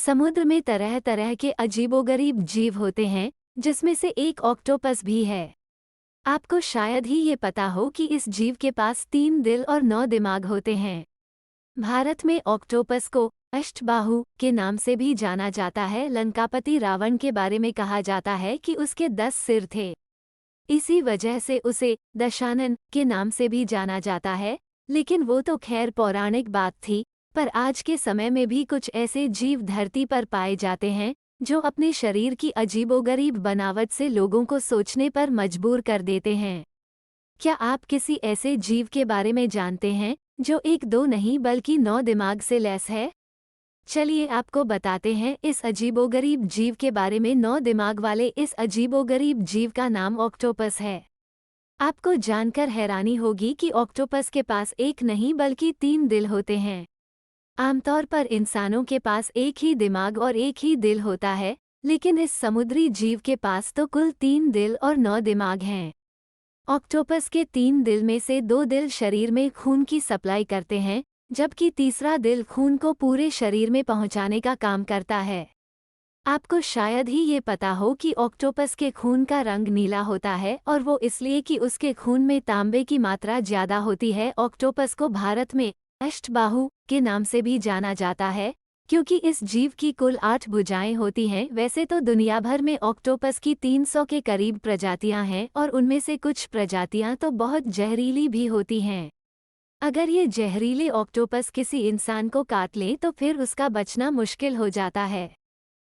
समुद्र में तरह तरह के अजीबोगरीब जीव होते हैं, जिसमें से एक ऑक्टोपस भी है। आपको शायद ही ये पता हो कि इस जीव के पास 3 दिल और 9 दिमाग होते हैं। भारत में ऑक्टोपस को अष्टबाहु के नाम से भी जाना जाता है। लंकापति रावण के बारे में कहा जाता है कि उसके 10 सिर थे। इसी वजह से उसे दशानन के नाम से भी जाना जाता है। लेकिन वो तो खैर पौराणिक बात थी। पर आज के समय में भी कुछ ऐसे जीव धरती पर पाए जाते हैं जो अपने शरीर की अजीबोगरीब बनावट से लोगों को सोचने पर मजबूर कर देते हैं। क्या आप किसी ऐसे जीव के बारे में जानते हैं जो एक दो नहीं बल्कि 9 दिमाग से लैस है? चलिए आपको बताते हैं इस अजीबोगरीब जीव के बारे में। 9 दिमाग वाले इस अजीबोगरीब जीव का नाम ऑक्टोपस है। आपको जानकर हैरानी होगी कि ऑक्टोपस के पास एक नहीं बल्कि 3 दिल होते हैं। आमतौर पर इंसानों के पास एक ही दिमाग और एक ही दिल होता है, लेकिन इस समुद्री जीव के पास तो कुल 3 दिल और 9 दिमाग हैं। ऑक्टोपस के 3 दिल में से 2 दिल शरीर में खून की सप्लाई करते हैं, जबकि तीसरा दिल खून को पूरे शरीर में पहुंचाने का काम करता है। आपको शायद ही ये पता हो कि ऑक्टोपस के खून का रंग नीला होता है और वो इसलिए कि उसके खून में तांबे की मात्रा ज्यादा होती है। ऑक्टोपस को भारत में अष्टबाहु के नाम से भी जाना जाता है, क्योंकि इस जीव की कुल 8 भुजाएं होती हैं। वैसे तो दुनिया भर में ऑक्टोपस की 300 के करीब प्रजातियां हैं और उनमें से कुछ प्रजातियां तो बहुत जहरीली भी होती हैं। अगर ये जहरीले ऑक्टोपस किसी इंसान को काट लें तो फिर उसका बचना मुश्किल हो जाता है।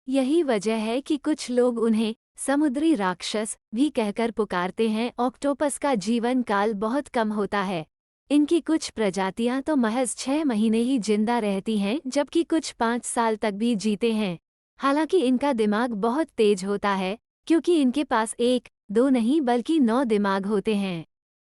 यही वजह है कि कुछ लोग उन्हें समुद्री राक्षस भी कहकर पुकारते हैं। ऑक्टोपस का जीवन काल बहुत कम होता है। इनकी कुछ प्रजातियां तो महज 6 महीने ही जिंदा रहती हैं, जबकि कुछ 5 साल तक भी जीते हैं। हालांकि इनका दिमाग बहुत तेज होता है, क्योंकि इनके पास एक, दो नहीं बल्कि 9 दिमाग होते हैं।